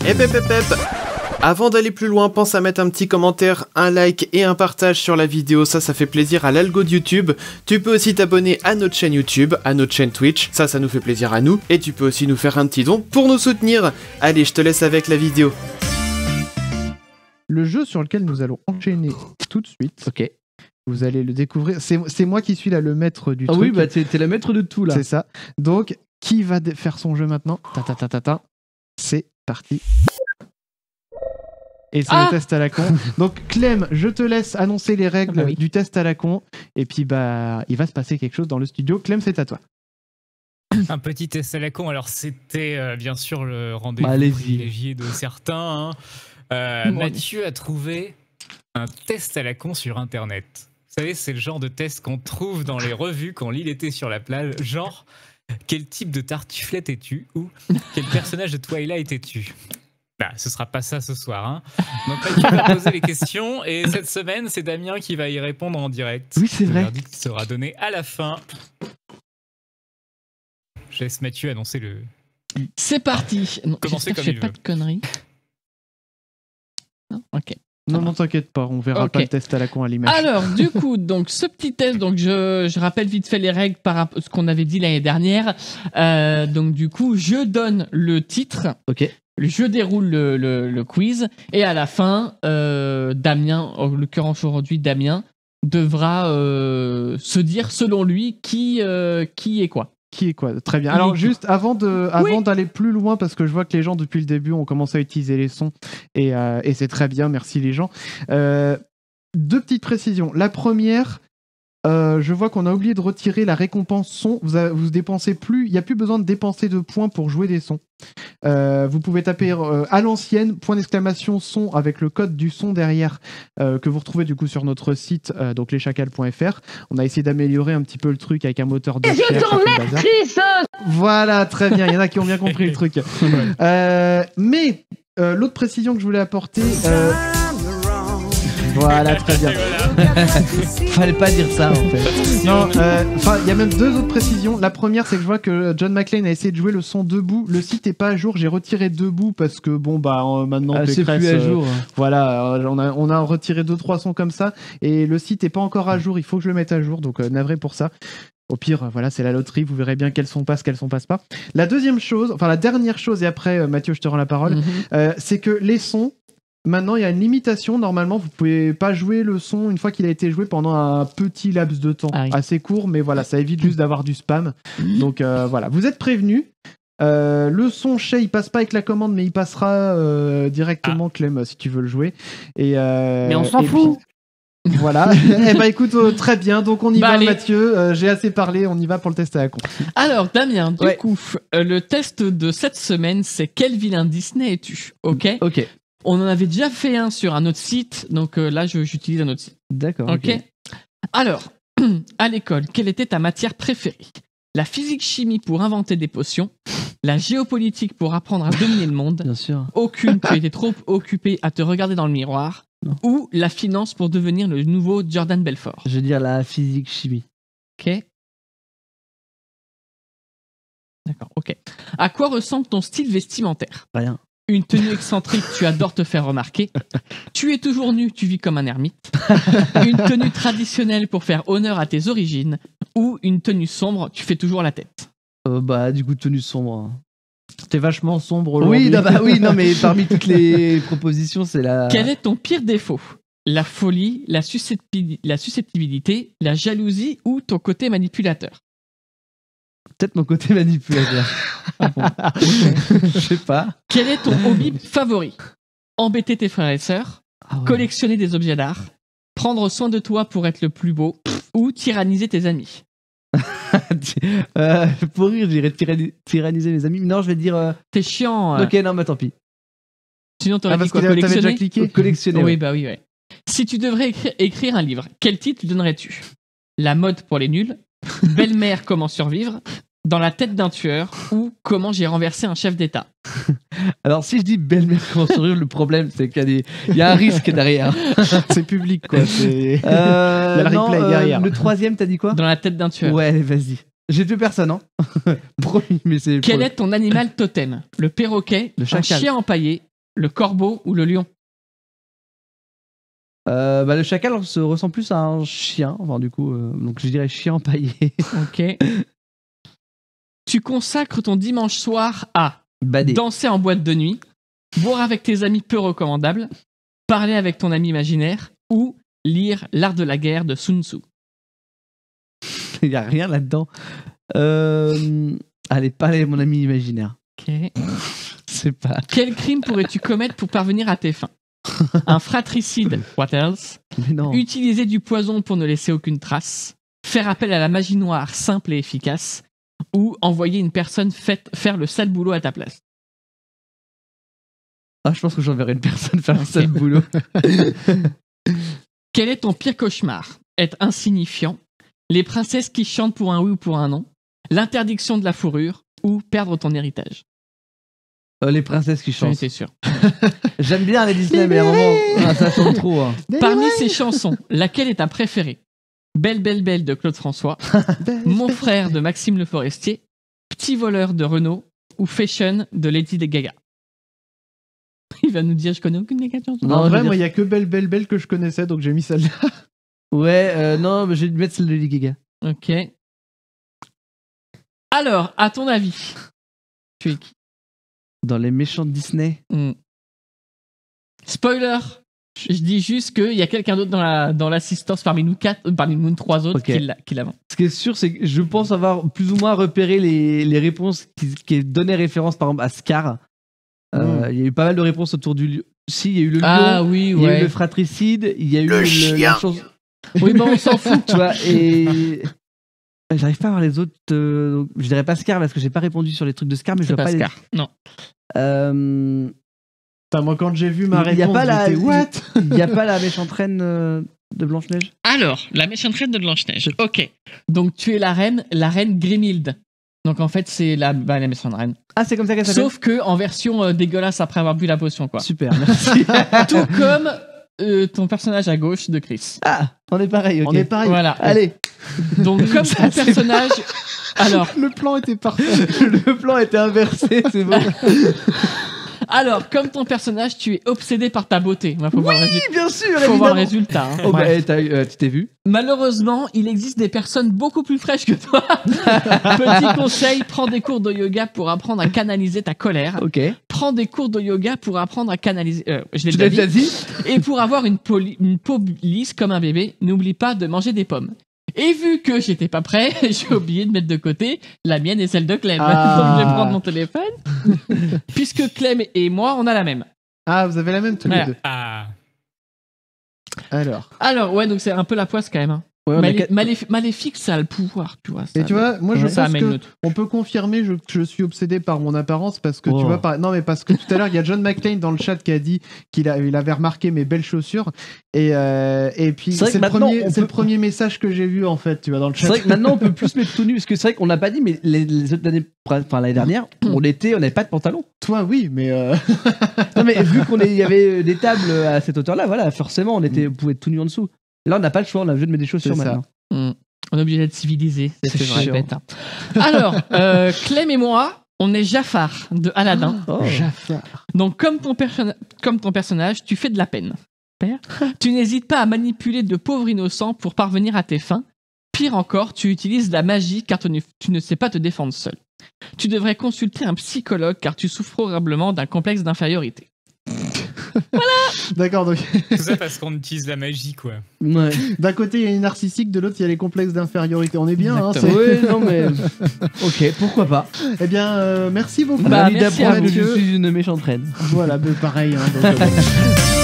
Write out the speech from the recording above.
Hep hep hep hep. Avant d'aller plus loin, pense à mettre un petit commentaire, un like et un partage sur la vidéo, ça fait plaisir à l'algo de YouTube. Tu peux aussi t'abonner à notre chaîne YouTube, à notre chaîne Twitch, ça nous fait plaisir à nous. Et tu peux aussi nous faire un petit don pour nous soutenir. Allez, je te laisse avec la vidéo. Le jeu sur lequel nous allons enchaîner tout de suite. Ok. Vous allez le découvrir. C'est moi qui suis là le maître du truc. Ah oui, bah t'es le maître de tout là. C'est ça. Donc, qui va faire son jeu maintenant? C'est parti. Et c'est le test à la con. Donc Clem, je te laisse annoncer les règles du test à la con. Et puis bah, il va se passer quelque chose dans le studio. Clem, c'est à toi. Un petit test à la con. Alors c'était bien sûr le rendez-vous privilégié de certains. Mathieu a trouvé un test à la con sur Internet. Vous savez, c'est le genre de test qu'on trouve dans les revues quand on lit l'été sur la plage. Genre, quel type de tartiflette es-tu? Ou quel personnage de Twilight es-tu? Bah, ce sera pas ça ce soir. Hein. Donc Mathieu va poser les questions et cette semaine, c'est Damien qui va y répondre en direct. Oui, c'est vrai. Le verdict sera donné à la fin. Je laisse Mathieu annoncer le... C'est parti. Commencez comme je il fais pas veut. de conneries. Non, ok. Non, t'inquiète pas, on verra pas le test à la con à l'image. Alors, du coup, donc ce petit test, donc je rappelle vite fait les règles par rapport à ce qu'on avait dit l'année dernière. Donc du coup, je donne le titre. Ok. Je déroule le quiz et à la fin, Damien, en l'occurrence aujourd'hui, Damien devra se dire selon lui qui est quoi. Qui est quoi? Très bien. Alors juste avant d'aller plus loin, parce que je vois que les gens depuis le début ont commencé à utiliser les sons et c'est très bien, merci les gens. Deux petites précisions. La première, je vois qu'on a oublié de retirer la récompense son. Vous dépensez plus, il n'y a plus besoin de dépenser de points pour jouer des sons. Vous pouvez taper à l'ancienne, point d'exclamation son avec le code du son derrière que vous retrouvez du coup sur notre site, donc leschacals.fr. On a essayé d'améliorer un petit peu le truc avec un moteur de recherche. Voilà, très bien, il y en a qui ont bien compris le truc. Mais l'autre précision que je voulais apporter... Voilà, très bien. Fallait pas dire ça en fait. Non, il y a même deux autres précisions. La première, c'est que je vois que John McClane a essayé de jouer le son debout. Le site est pas à jour. J'ai retiré debout parce que bon bah maintenant c'est plus à jour. Voilà, on a retiré 2-3 sons comme ça et le site est pas encore à jour. Il faut que je le mette à jour. Donc navré pour ça. Au pire, voilà, c'est la loterie. Vous verrez bien quels sont passent, quels sont passent pas. La deuxième chose, enfin la dernière chose et après Mathieu, je te rends la parole, c'est que les sons. Maintenant, il y a une limitation. Normalement, vous pouvez pas jouer le son une fois qu'il a été joué pendant un petit laps de temps. Assez court, mais voilà, ça évite juste d'avoir du spam. Donc voilà, vous êtes prévenus. Le son Shay, il passe pas avec la commande, mais il passera directement, Clem, si tu veux le jouer. Mais on s'en fout. Voilà. Eh ben écoute, très bien. Donc on y va, allez. Mathieu. J'ai assez parlé. On y va pour le test à la con. Alors Damien, du coup, le test de cette semaine, c'est quel vilain Disney es-tu? Ok. On en avait déjà fait un sur un autre site, donc là, j'utilise un autre site. D'accord. Ok. Alors, à l'école, quelle était ta matière préférée? La physique-chimie pour inventer des potions, la géopolitique pour apprendre à dominer le monde, bien sûr. Aucune, tu étais trop occupé à te regarder dans le miroir, ou la finance pour devenir le nouveau Jordan Belfort? Je veux dire la physique-chimie. Ok. D'accord, ok. À quoi ressemble ton style vestimentaire? Rien. Une tenue excentrique, tu adores te faire remarquer. Tu es toujours nu, tu vis comme un ermite. Une tenue traditionnelle pour faire honneur à tes origines. Ou une tenue sombre, tu fais toujours la tête. Bah, du coup, tenue sombre. T'es vachement sombre aujourd'hui. Oui, non, mais parmi toutes les propositions, c'est la... Quel est ton pire défaut? La folie, la susceptibilité, la jalousie ou ton côté manipulateur? Peut-être mon côté manipulateur. Je sais pas. Quel est ton hobby favori? Embêter tes frères et sœurs, collectionner des objets d'art, prendre soin de toi pour être le plus beau, ou tyranniser tes amis? Pour rire, je dirais tyranniser mes amis. Non, je vais dire... T'es chiant. Ok, non, mais tant pis. Sinon, t'aurais dit quoi? T'avais Collectionner? déjà cliqué. Collectionner. Oui, bah oui, ouais. Si tu devrais écrire un livre, quel titre donnerais-tu? La mode pour les nuls, Belle-mère, comment survivre, Dans la tête d'un tueur, ou Comment j'ai renversé un chef d'État? Alors, si je dis belle-mère, comment survivre, le problème, c'est qu'il y a un risque derrière. C'est public, quoi. Il y a le replay derrière. Le troisième, t'as dit quoi? Dans la tête d'un tueur. Ouais, vas-y. J'ai tué personne, hein. Promis, mais c'est... Quel est ton animal totem? Le perroquet, le un chacal. chien empaillé, le corbeau ou le lion? Le chacal se ressemble plus à un chien, enfin du coup, donc je dirais chien empaillé. Ok. Tu consacres ton dimanche soir à danser en boîte de nuit, boire avec tes amis peu recommandables, parler avec ton ami imaginaire ou lire L'art de la guerre de Sun Tzu. Il n'y a rien là-dedans. Allez, parler avec mon ami imaginaire. Ok. C'est pas... Quel crime pourrais-tu commettre pour parvenir à tes fins? Un fratricide, what else? Mais non. Utiliser du poison pour ne laisser aucune trace, faire appel à la magie noire simple et efficace, ou envoyer une personne faire le sale boulot à ta place. Ah, je pense que j'enverrai une personne faire le sale boulot. Quel est ton pire cauchemar? Être insignifiant, les princesses qui chantent pour un oui ou pour un non, l'interdiction de la fourrure, ou perdre ton héritage? Les princesses qui chantent. C'est sûr. J'aime bien les Disney, mais à un moment, ça chante trop. Hein. Parmi ces chansons, laquelle est ta préférée? Belle, belle, belle de Claude François, Mon frère de Maxime Le Forestier, Petit voleur de Renaud ou Fashion de Lady Gaga? Il va nous dire, je connais aucune des 4 chansons. En vrai, moi, il n'y a que Belle, belle, belle que je connaissais, donc j'ai mis celle-là. Ouais, non, mais je vais mettre celle de Lady Gaga. Ok. Alors, à ton avis, tu es qui? Dans les méchants de Disney. Spoiler, je dis juste qu'il y a quelqu'un d'autre dans l'assistance parmi nous 3 autres qui l'a. Ce qui est sûr, c'est que je pense avoir plus ou moins repéré les réponses qui donnaient référence par exemple à Scar. Il y a eu pas mal de réponses autour du lieu. Si, il y a eu le lion, oui, il y a eu le fratricide, il y a eu la chose. Oui, mais on s'en fout, tu vois. Et j'arrive pas à voir les autres. Donc, je dirais pas Scar parce que j'ai pas répondu sur les trucs de Scar, mais je vois pas Scar. Non. Moi, quand j'ai vu ma réponse, j'étais what? Il n'y a pas la méchante reine de Blanche-Neige? Alors, la méchante reine de Blanche-Neige. Ok. Donc, tu es la reine Grimhilde. Donc, en fait, c'est la méchante reine. Ah, c'est comme ça qu'elle s'appelle? Sauf que en version dégueulasse après avoir bu la potion, quoi. Super, merci. Tout comme ton personnage à gauche de Chris. Ah, on est pareil, ok. On est pareil. Voilà. Allez. Donc, comme ton personnage... Alors, le plan était parfait. Le plan était inversé, c'est bon. Alors, comme ton personnage, tu es obsédé par ta beauté. Faut voir bien sûr, faut évidemment. voir le résultat. Hein. Oh, tu t'es vu? Malheureusement, il existe des personnes beaucoup plus fraîches que toi. Petit conseil, prends des cours de yoga pour apprendre à canaliser ta colère. Ok. Prends des cours de yoga pour apprendre à canaliser... je Tu l'ai l'as déjà dit. dit? Et pour avoir une peau lisse comme un bébé, n'oublie pas de manger des pommes. Et vu que j'étais pas prêt, j'ai oublié de mettre de côté la mienne et celle de Clem. Donc je vais prendre mon téléphone. Puisque Clem et moi, on a la même. Ah, vous avez la même tous les deux. Ah. Alors, ouais, donc c'est un peu la poisse quand même. Hein. Ouais, Maléfique, ça a le pouvoir, tu vois. Et tu vois, moi je ça pense qu'on peut confirmer que je suis obsédé par mon apparence parce que tu vois, non mais parce que tout à l'heure il y a John McClane dans le chat qui a dit qu'il avait remarqué mes belles chaussures et puis c'est le premier message que j'ai vu en fait, tu vois, dans le chat. C'est vrai que maintenant on peut plus se mettre tout nu parce que c'est vrai qu'on n'a pas dit, mais les autres années, enfin l'année dernière, on n'avait pas de pantalon. Toi oui, mais non mais vu qu'il y avait des tables à cette hauteur-là, voilà, forcément on pouvait être tout nu en dessous. Là, on n'a pas le choix, on a besoin de mettre des chaussures maintenant. On est obligé d'être civilisé. C'est vrai, bête. Hein. Alors, Clem et moi, on est Jafar de Aladdin. Jafar. Donc, comme ton personnage, tu fais de la peine. Tu n'hésites pas à manipuler de pauvres innocents pour parvenir à tes fins. Pire encore, tu utilises la magie car tu ne sais pas te défendre seul. Tu devrais consulter un psychologue car tu souffres probablement d'un complexe d'infériorité. Voilà. D'accord, donc. Tout ça parce qu'on utilise la magie, quoi. Ouais. D'un côté, il y a les narcissiques, de l'autre, il y a les complexes d'infériorité. On est bien, hein. Oui, non, mais. Ok, pourquoi pas. Eh bien, merci beaucoup. Merci à vous. Je suis une méchante reine. Voilà, pareil. Hein, donc,